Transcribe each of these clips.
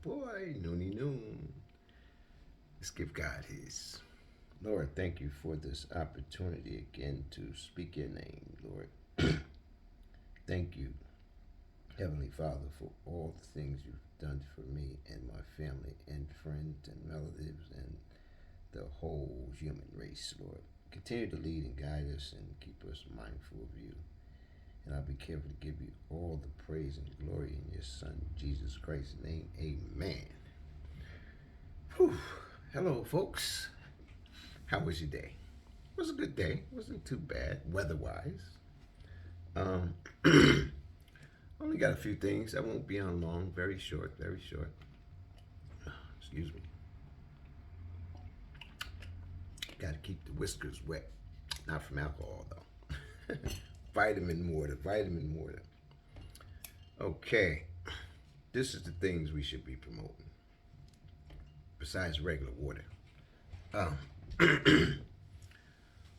boy, Noonie Noon. Let's give God His. Lord, thank you for this opportunity again to speak your name, Lord. Thank you, Heavenly Father, for all the things you've done for me and my family and friends and relatives and the whole human race, Lord. Continue to lead and guide us and keep us mindful of you. And I'll be careful to give you all the praise and glory in your Son, Jesus Christ's name. Amen. Whew. Hello, folks. How was your day? It was a good day. It wasn't too bad, weather-wise. Um, only got a few things. I won't be on long. Very short. Very short. Excuse me. Got to keep the whiskers wet. Not from alcohol though. Vitamin water. Vitamin water. Okay. This is the things we should be promoting besides regular water. Um,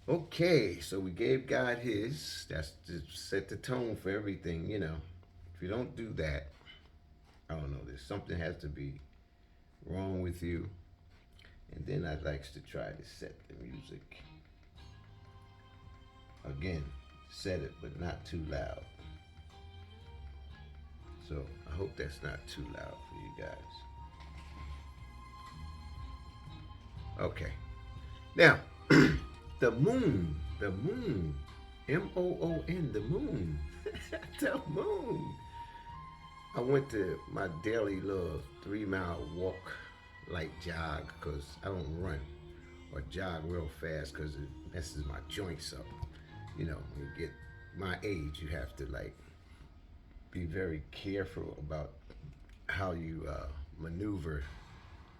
okay, so we gave God His. That's to set the tone for everything, you know. If you don't do that, I don't know, there's something has to be wrong with you. And then I'd like to try to set the music. Again, set it, but not too loud. So I hope that's not too loud for you guys. Okay. Now, the moon, Moon, the moon, the moon. I went to my daily little 3 mile walk, like jog, because I don't run or jog real fast because it messes my joints up. You know, when you get my age, you have to like be very careful about how you maneuver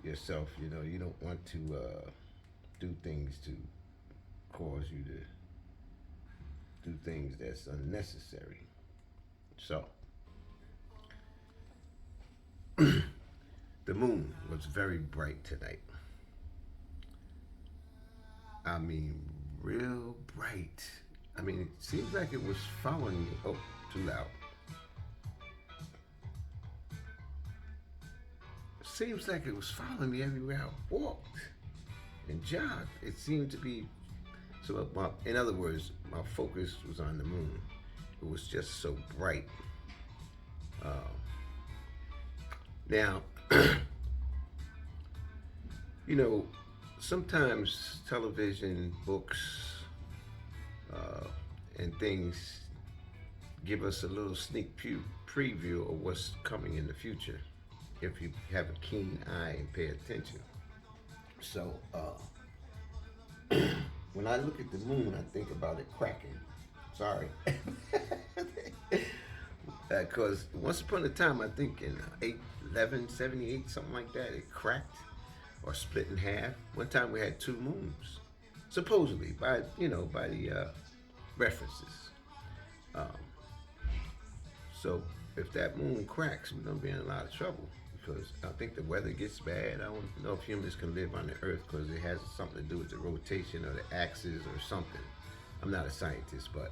yourself. You know, you don't want to do things to cause you to do things that's unnecessary. So, the moon was very bright tonight. I mean, real bright. I mean, it seems like it was following me. Oh, too loud. It seems like it was following me everywhere I walked and jogged. It seemed to be so. In other words, my focus was on the moon. It was just so bright. Uh, now, you know, sometimes television, books, uh, and things give us a little preview of what's coming in the future if you have a keen eye and pay attention. So, when I look at the moon, I think about it cracking. Sorry. Because once upon a time, I think in 1178, something like that, it cracked or split in half. One time we had two moons, supposedly by by the references. Um, so if that moon cracks, we're gonna be in a lot of trouble because I think the weather gets bad. I don't know if humans can live on the Earth because it has something to do with the rotation of the axis or something. I'm not a scientist, but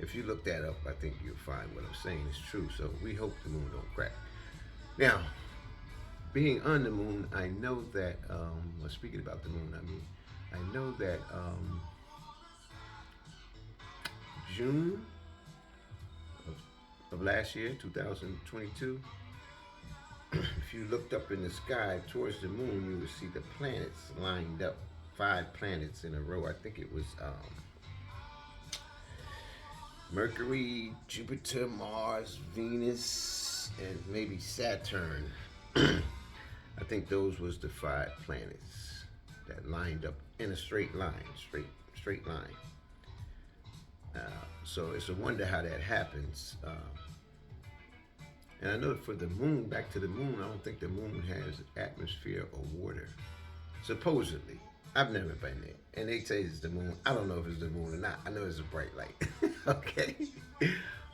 if you look that up, I think you'll find what I'm saying is true. So we hope the moon don't crack. Now, being on the moon, I know that. Well, speaking about the moon, I mean, I know that June of last year, 2022, if you looked up in the sky towards the moon, you would see the planets lined up, 5 planets in a row. I think it was Mercury, Jupiter, Mars, Venus, and maybe Saturn. I think those was the 5 planets that lined up in a straight line, straight line. Uh, so it's a wonder how that happens. And I know for the moon, back to the moon, I don't think the moon has atmosphere or water. Supposedly. I've never been there. And they say it's the moon. I don't know if it's the moon or not. I know it's a bright light. Okay.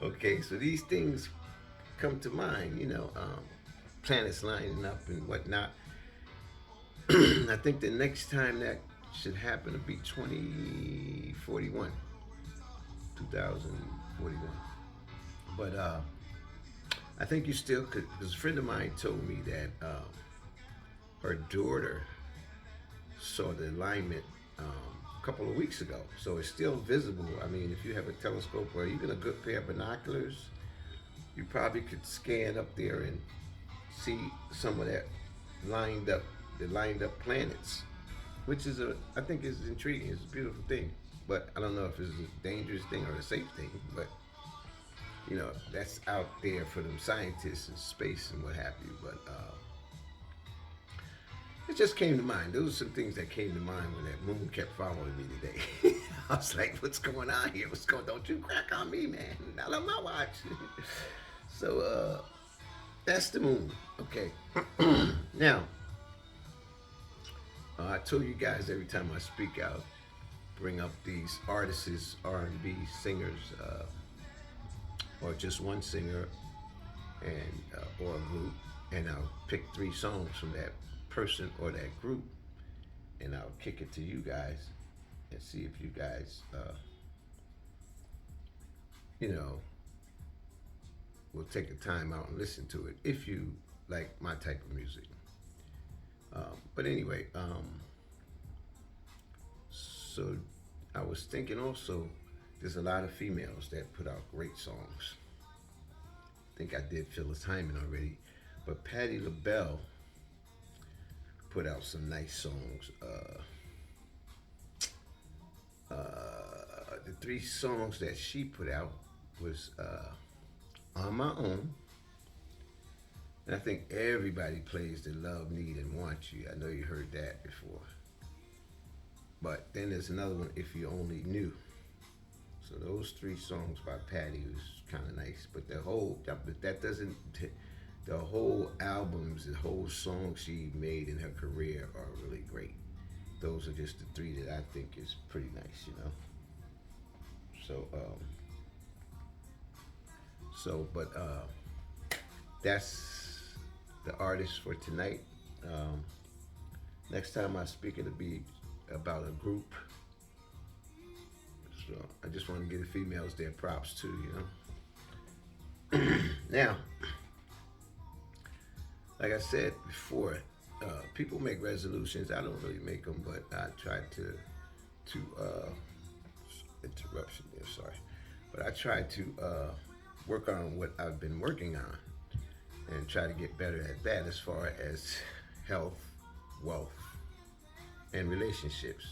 Okay, so these things come to mind, planets lining up and whatnot. I think the next time that should happen will be 2041. 2041. But I think you still could, because a friend of mine told me that her daughter saw the alignment a couple of weeks ago. So it's still visible. I mean, if you have a telescope or even a good pair of binoculars, you probably could scan up there and see some of that lined up, the lined up planets, which is I think is intriguing. It's a beautiful thing, but I don't know if it's a dangerous thing or a safe thing. But that's out there for them scientists in space and what have you. But it just came to mind. Those are some things that came to mind when that moon kept following me today. I was like, "What's going on here? What's going? Don't you crack on me, man! Not on my watch." So that's the moon. Okay. Now, I told you guys every time I speak out, bring up these artists, R&B singers, or just one singer, and or a group, and I'll pick 3 songs from that person or that group, and I'll kick it to you guys and see if you guys, will take the time out and listen to it if you like my type of music. But anyway, so I was thinking also, there's a lot of females that put out great songs. I think I did Phyllis Hyman already, but Patti LaBelle put out some nice songs. The 3 songs that she put out was On My Own. And I think everybody plays the Love, Need, and Want You. I know you heard that before. But then there's another one, If You Only Knew. So those 3 songs by Patti was kind of nice. But the whole albums, the whole songs she made in her career are really great. Those are just the 3 that I think is pretty nice, but that's the artist for tonight. Next time I speak, it'll be about a group. So I just want to give the females their props too, Now, like I said before, people make resolutions. I don't really make them, but I try to interruption there, sorry. But I try to work on what I've been working on and try to get better at that as far as health, wealth, and relationships.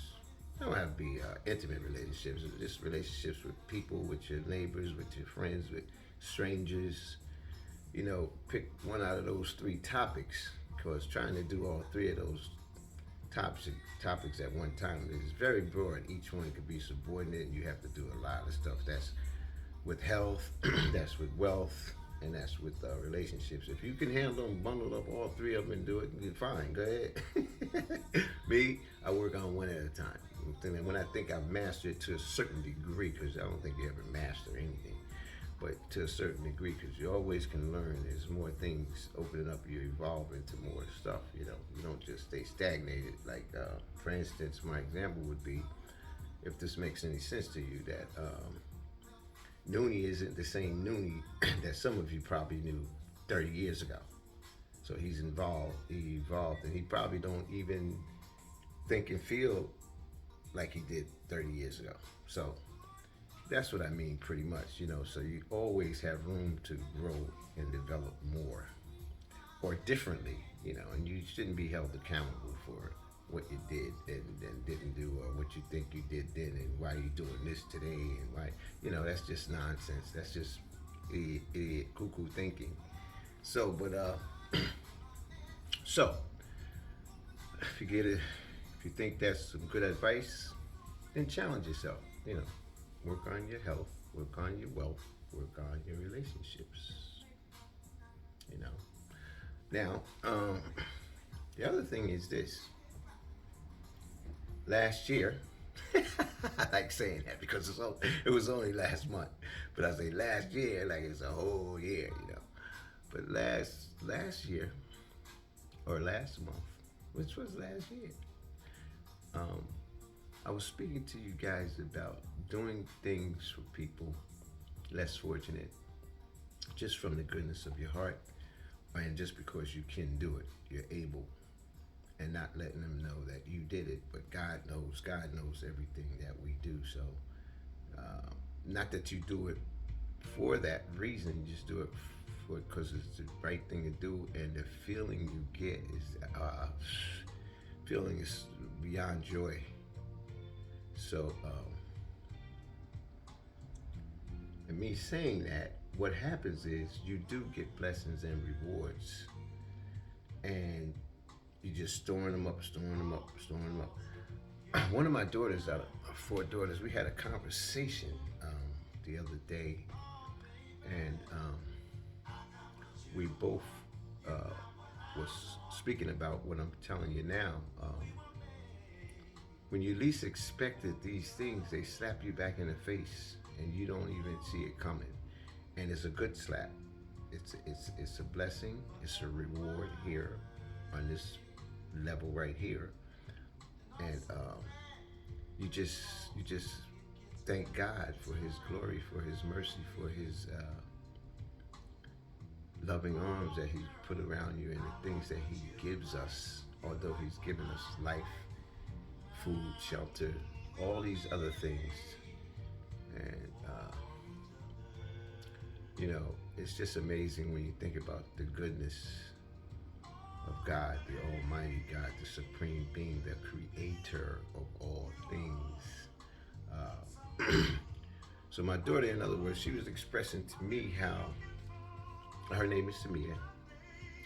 It don't have to be intimate relationships, just relationships with people, with your neighbors, with your friends, with strangers. Pick one out of those 3 topics, because trying to do all 3 of those topics at one time is very broad. Each one could be subordinate, and you have to do a lot of stuff. That's with health, that's with wealth, and that's with relationships. If you can handle them, bundle up all 3 of them and do it, you're fine. Go ahead. Me, I work on one at a time. And when I think I've mastered it to a certain degree, because I don't think you ever master anything, but to a certain degree, because you always can learn. There's more things opening up. You evolve into more stuff. You don't just stay stagnated. Like, for instance, my example would be, if this makes any sense to you, that Noonie isn't the same Noonie that some of you probably knew 30 years ago. So he evolved, and he probably don't even think and feel like he did 30 years ago. So that's what I mean pretty much, so you always have room to grow and develop more or differently, and you shouldn't be held accountable for what you did and didn't do, or what you think you did then, and why you doing this today, and why, that's just nonsense. That's just idiot cuckoo thinking. So, but so if you think that's some good advice, then challenge yourself. Work on your health, work on your wealth, work on your relationships. Now, the other thing is this. Last year, I like saying that because it was only last month, but I say last year like it's a whole year, But last year, or last month, which was last year, I was speaking to you guys about doing things for people less fortunate, just from the goodness of your heart, and just because you can do it, you're able, and not letting them know that you did it, but God knows everything that we do. So, not that you do it for that reason, you just do it for because it's the right thing to do, and the feeling you get is feeling is beyond joy. So, and me saying that, what happens is you do get blessings and rewards, and you just storing them up, storing them up, storing them up. One of my daughters, out of four daughters, we had a conversation the other day, and we both was speaking about what I'm telling you now. When you least expected these things, they slap you back in the face, and you don't even see it coming. And it's a good slap. It's a blessing. It's a reward here on this level right here, and you just thank God for His glory, for His mercy, for His loving arms that He put around you, and the things that He gives us. Although He's given us life, food, shelter, all these other things, and it's just amazing when you think about the goodness of God, the Almighty God, the Supreme Being, the Creator of all things. So my daughter, in other words, she was expressing to me how, her name is Samia.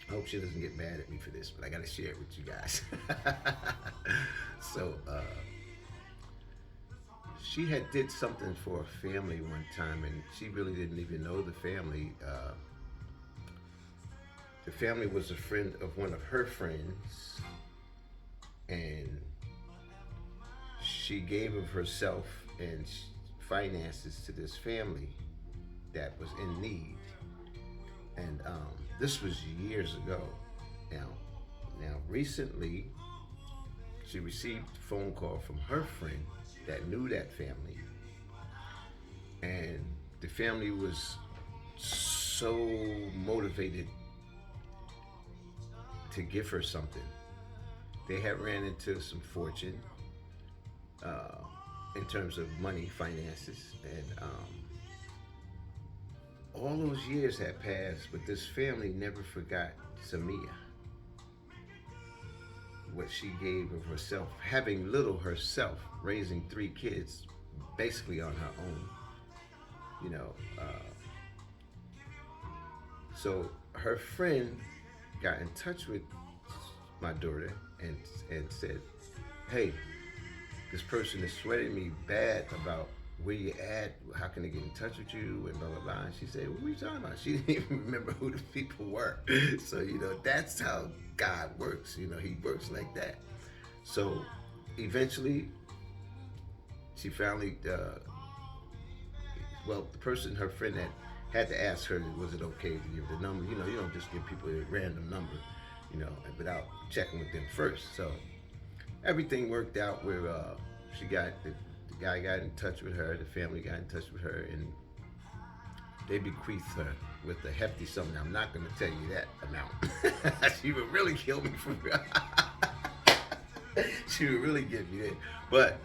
I hope she doesn't get mad at me for this, but I got to share it with you guys. So she had did something for a family one time, and she really didn't even know the family. The family was a friend of one of her friends, and she gave of herself and finances to this family that was in need. And this was years ago. Now, recently, she received a phone call from her friend that knew that family, and the family was so motivated to give her something. They had ran into some fortune in terms of money, finances, and all those years had passed, but this family never forgot Samia, what she gave of herself, having little herself, raising three kids basically on her own. So her friend got in touch with my daughter and said, "Hey, this person is sweating me bad about where you at, how can they get in touch with you, and blah, blah, blah." And she said, "What are you talking about?" She didn't even remember who the people were. So, that's how God works. He works like that. So eventually, she finally, the person, her friend, that had to ask her, was it okay to give the number? You don't just give people a random number, without checking with them first. So everything worked out where she got, the guy got in touch with her, the family got in touch with her, and they bequeathed her with a hefty sum. Now, I'm not going to tell you that amount. She would really kill me for she would really get me there. But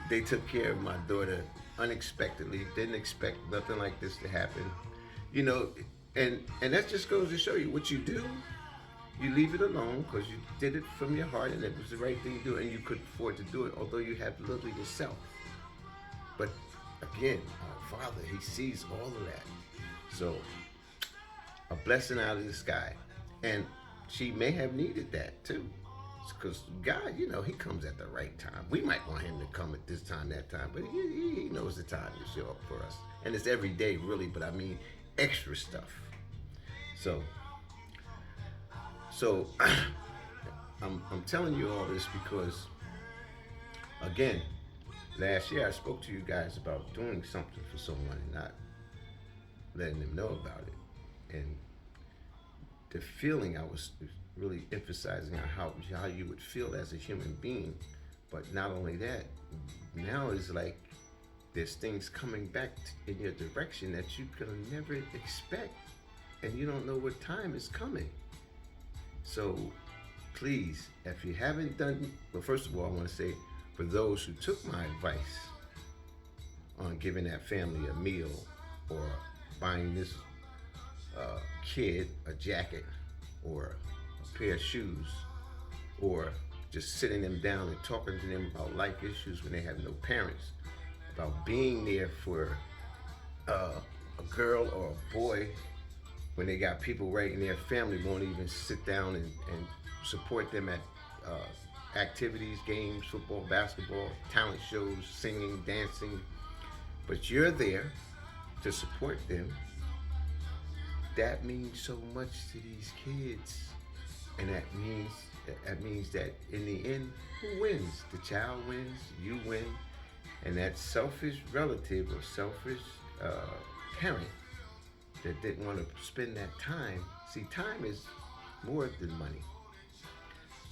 they took care of my daughter unexpectedly. Didn't expect nothing like this to happen. And that just goes to show you what you do. You leave it alone because you did it from your heart and it was the right thing to do, and you could afford to do it, although you have little yourself. But again, our Father, He sees all of that. So, a blessing out of the sky. And she may have needed that too. Because God, He comes at the right time. We might want Him to come at this time, that time, but He knows the time to show up for us. And it's every day, really, but I mean extra stuff. So I'm telling you all this because, again, last year I spoke to you guys about doing something for someone and not letting them know about it. And the feeling, I was really emphasizing on how you would feel as a human being. But not only that, now it's like there's things coming back in your direction that you could never expect, and you don't know what time is coming. So please, if you haven't done, well, first of all, I want to say for those who took my advice on giving that family a meal or buying this kid a jacket or a pair of shoes or just sitting them down and talking to them about life issues when they have no parents, about being there for a girl or a boy when they got people right in their family won't even sit down and support them at activities, games, football, basketball, talent shows, singing, dancing. But you're there to support them. That means so much to these kids. And that means that in the end, who wins? The child wins, you win, and that selfish relative or selfish parent that didn't want to spend that time. See, time is more than money.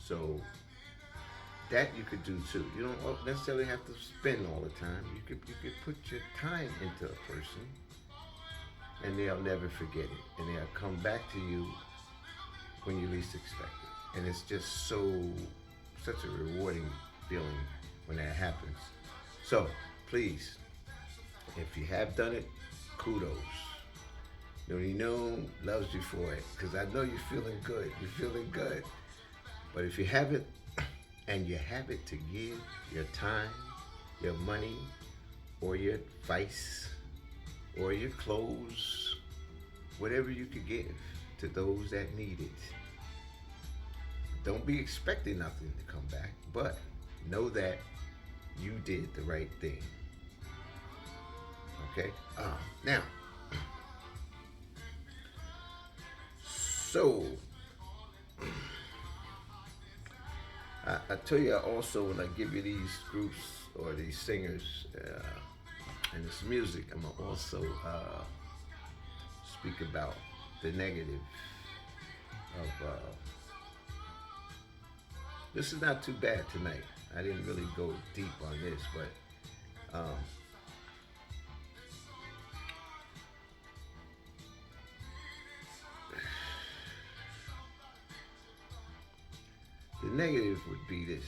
So that you could do too. You don't necessarily have to spend all the time. You could put your time into a person, and they'll never forget it, and they'll come back to you when you least expect it. And it's just such a rewarding feeling when that happens. So please, if you have done it, kudos. Noni Noon loves you for it, because I know you're feeling good. You're feeling good. But if you haven't, and you have it to give your time, your money, or your advice, or your clothes, whatever you could give to those that need it. Don't be expecting nothing to come back, but know that you did the right thing. Okay? Now, so I tell you also, when I give you these groups or these singers and this music, I'm gonna also speak about the negative of. This is not too bad tonight. I didn't really go deep on this, but the negative would be this.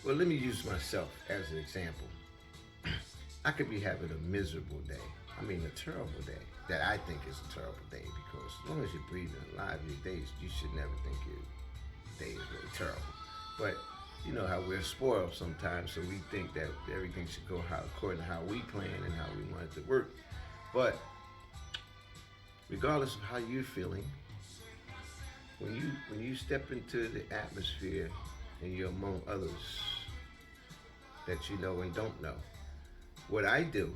Well, let me use myself as an example. I could be having a miserable day. I mean, a terrible day that I think is a terrible day, because as long as you're breathing and alive, your days, you should never think your day is really terrible. But you know how we're spoiled sometimes, so we think that everything should go according to how we plan and how we want it to work. But regardless of how you're feeling, when you step into the atmosphere and you're among others that you know and don't know, what I do,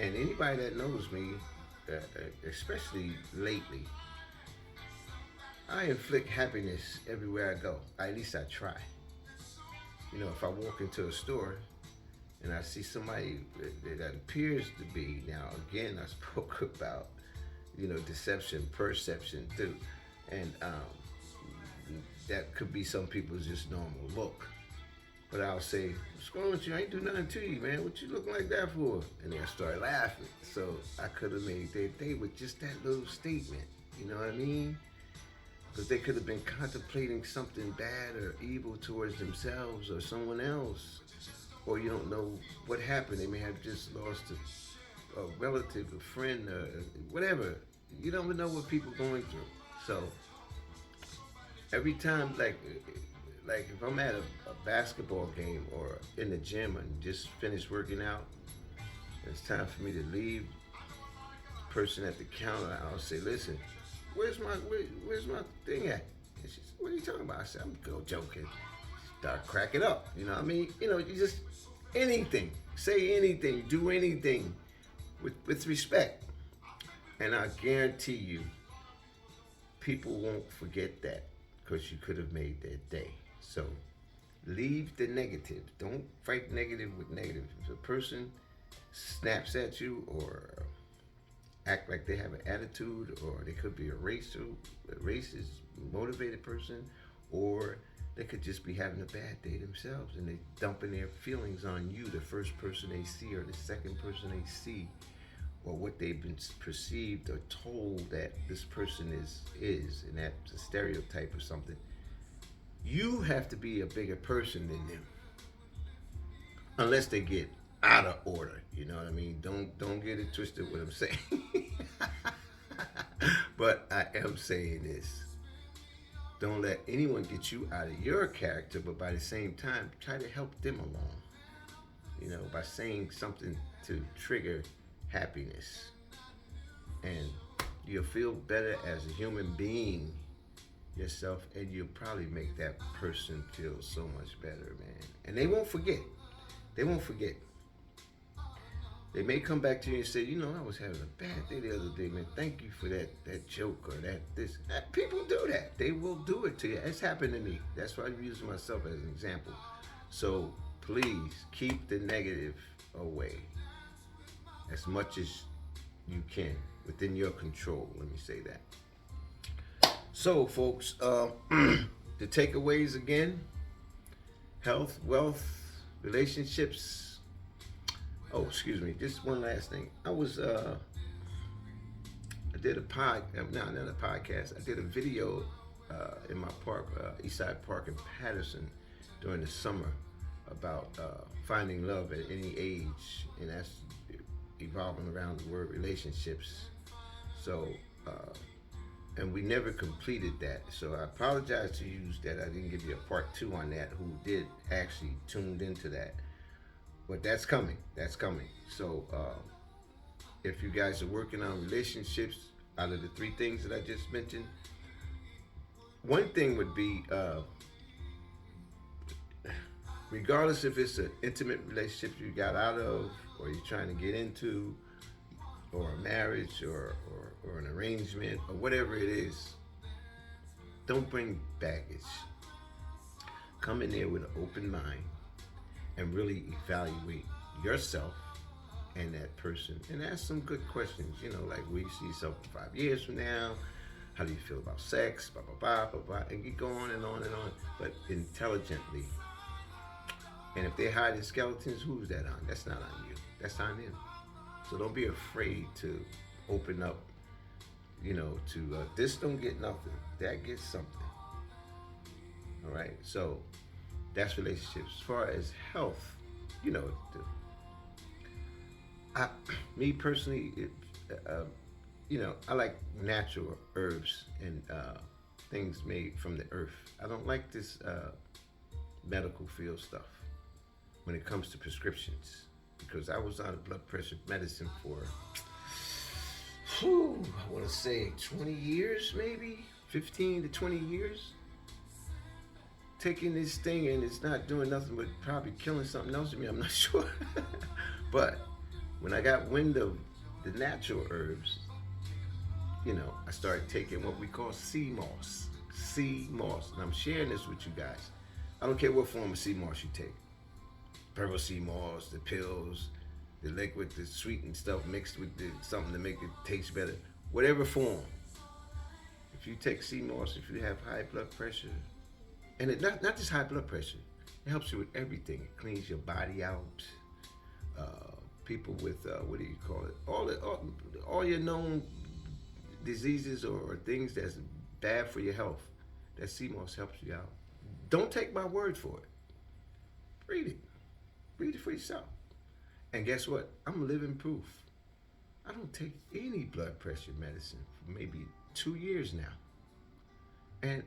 and anybody that knows me, especially lately, I inflict happiness everywhere I go. At least I try. You know, if I walk into a store and I see somebody that appears to be, now again, I spoke about, you know, deception, perception too. And that could be some people's just normal look. But I'll say, what's wrong with you? I ain't do nothing to you, man. What you looking like that for? And they'll start laughing. So I could have made their day with just that little statement. You know what I mean? Because they could have been contemplating something bad or evil towards themselves or someone else. Or you don't know what happened. They may have just lost a relative, a friend, or whatever. You don't know what people are going through. So every time, like if I'm at a basketball game or in the gym and just finished working out, it's time for me to leave. The person at the counter, I'll say, listen, where's my thing at? And she said, what are you talking about? I said, I'm joking. Start cracking up. You know what I mean? You know, you just, anything, say anything, do anything with respect. And I guarantee you, people won't forget that, because you could have made their day. So leave the negative. Don't fight negative with negative. If a person snaps at you or act like they have an attitude, or they could be a racist, motivated person, or they could just be having a bad day themselves and they dumping their feelings on you, the first person they see or the second person they see, or what they've been perceived or told that this person is, and that's a stereotype or something. You have to be a bigger person than them, unless they get out of order. You know what I mean? Don't get it twisted what I'm saying. But I am saying this. Don't let anyone get you out of your character, but by the same time, try to help them along. You know, by saying something to trigger happiness. And you'll feel better as a human being yourself, and you'll probably make that person feel so much better, man. And they won't forget. They won't forget. They may come back to you and say, you know, I was having a bad day the other day, man. Thank you for that joke or this. People do that. They will do it to you. It's happened to me. That's why I'm using myself as an example. So please keep the negative away as much as you can within your control. Let me say that. So, folks, the takeaways again: health, wealth, relationships. Oh, excuse me. Just one last thing. I did a not a podcast. I did a video in my park, Eastside Park in Patterson, during the summer about finding love at any age, and that's evolving around the word relationships. So, and we never completed that. So I apologize to you that I didn't give you a part 2 on that. Who did actually tuned into that? But that's coming. That's coming. So if you guys are working on relationships, out of the 3 things that I just mentioned, one thing would be, regardless if it's an intimate relationship you got out of, or you're trying to get into, or a marriage, or an arrangement, or whatever it is, don't bring baggage. Come in there with an open mind and really evaluate yourself and that person, and ask some good questions. You know, like, where you see yourself 5 years from now? How do you feel about sex? Blah, blah, blah, blah, blah, and you go on and on and on, but intelligently. And if they're hiding skeletons, who's that on? That's not on you. That's on them. So don't be afraid to open up, you know, to this don't get nothing, that gets something. All right? So that's relationships. As far as health, you know, me personally, you know, I like natural herbs and things made from the earth. I don't like this medical field stuff when it comes to prescriptions, because I was on a blood pressure medicine for, I want to say 20 years, maybe 15 to 20 years. Taking this thing and it's not doing nothing but probably killing something else in me, I'm not sure. But when I got wind of the natural herbs, you know, I started taking what we call sea moss. Sea moss. And I'm sharing this with you guys. I don't care what form of sea moss you take. Purple sea moss, the pills, the liquid, the sweetened stuff mixed with something to make it taste better. Whatever form. If you take sea moss, if you have high blood pressure, and it not just high blood pressure, it helps you with everything. It cleans your body out. People with what do you call it? All your known diseases or things that's bad for your health, that sea moss helps you out. Don't take my word for it. Read it. Read it for yourself. And guess what? I'm living proof. I don't take any blood pressure medicine for maybe 2 years now. And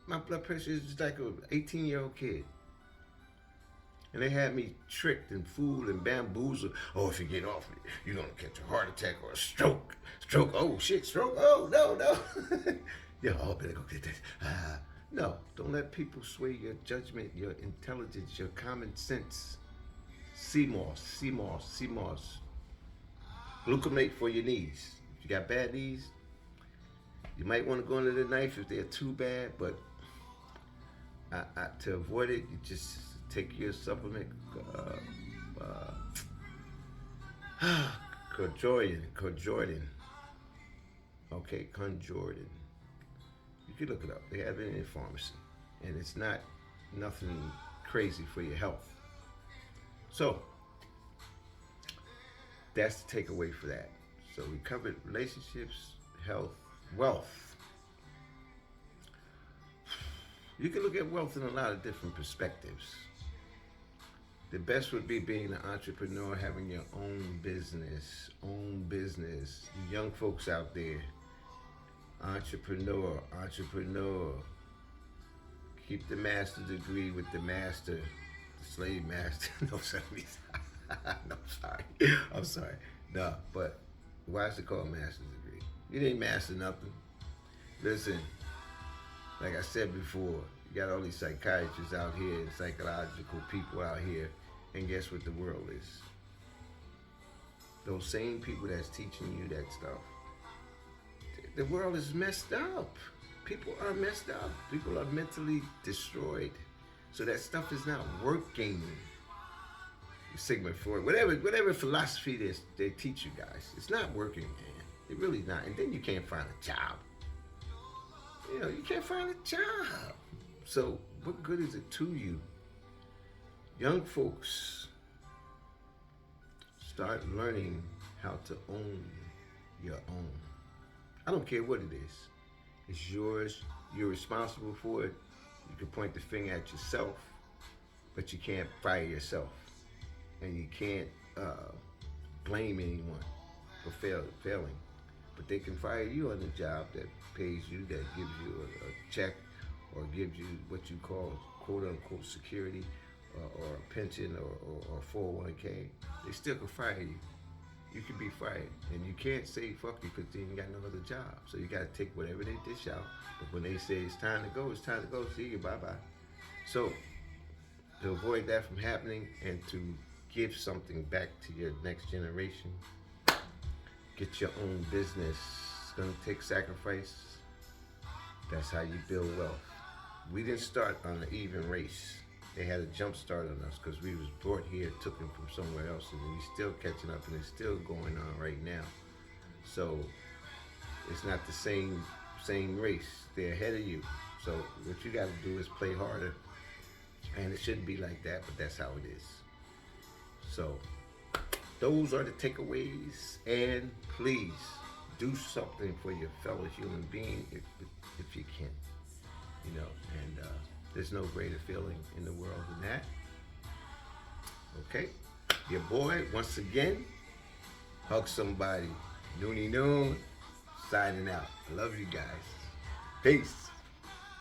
my blood pressure is just like an 18-year-old kid. And they had me tricked and fooled and bamboozled. Oh, if you get off it, you're going to catch a heart attack or a stroke. Stroke, oh shit, stroke, oh, no. Yeah, oh, better go get this. No, don't let people sway your judgment, your intelligence, your common sense. Sea moss. Gluconate for your knees. If you got bad knees, you might want to go under the knife if they're too bad, but to avoid it, you just take your supplement, Conjordan. Okay, Conjordan. You can look it up. They have it in the pharmacy. and it's not nothing crazy for your health. So that's the takeaway for that. So we covered relationships, health, wealth. You can look at wealth in a lot of different perspectives. The best would be being an entrepreneur, having your own business. Own business. You young folks out there, entrepreneur, entrepreneur. Keep the master degree with the master, the slave master. No, sorry. No, sorry. I'm sorry. No, but why is it called master's degree? You didn't master nothing. Listen, like I said before, you got all these psychiatrists out here and psychological people out here, and guess what the world is? Those same people that's teaching you that stuff. The world is messed up. People are messed up. People are mentally destroyed. So that stuff is not working. Sigmund Freud, whatever philosophy they teach you guys, it's not working, man. It really not. And then you can't find a job. You can't find a job. So what good is it to you? Young folks, start learning how to own your own. I don't care what it is. It's yours. You're responsible for it. You can point the finger at yourself, but you can't fire yourself. And you can't blame anyone for failing. But they can fire you on a job that pays you, that gives you a check, or gives you what you call quote-unquote security, or a pension, or 401k. They still can fire you. You can be fired. And you can't say fuck you because you ain't got no other job. So you got to take whatever they dish out. But when they say it's time to go, it's time to go. See you, bye-bye. So to avoid that from happening and to give something back to your next generation, get your own business. It's going to take sacrifice. That's how you build wealth. We didn't start on an even race. They had a jump start on us because we was brought here, took them from somewhere else, and we still catching up, and it's still going on right now. So it's not the same race. They're ahead of you. So what you got to do is play harder, and it shouldn't be like that, but that's how it is. So those are the takeaways, and please do something for your fellow human being if you can, and there's no greater feeling in the world than that. Okay, your boy, once again, hug somebody. Noonie Noon, signing out. I love you guys. Peace.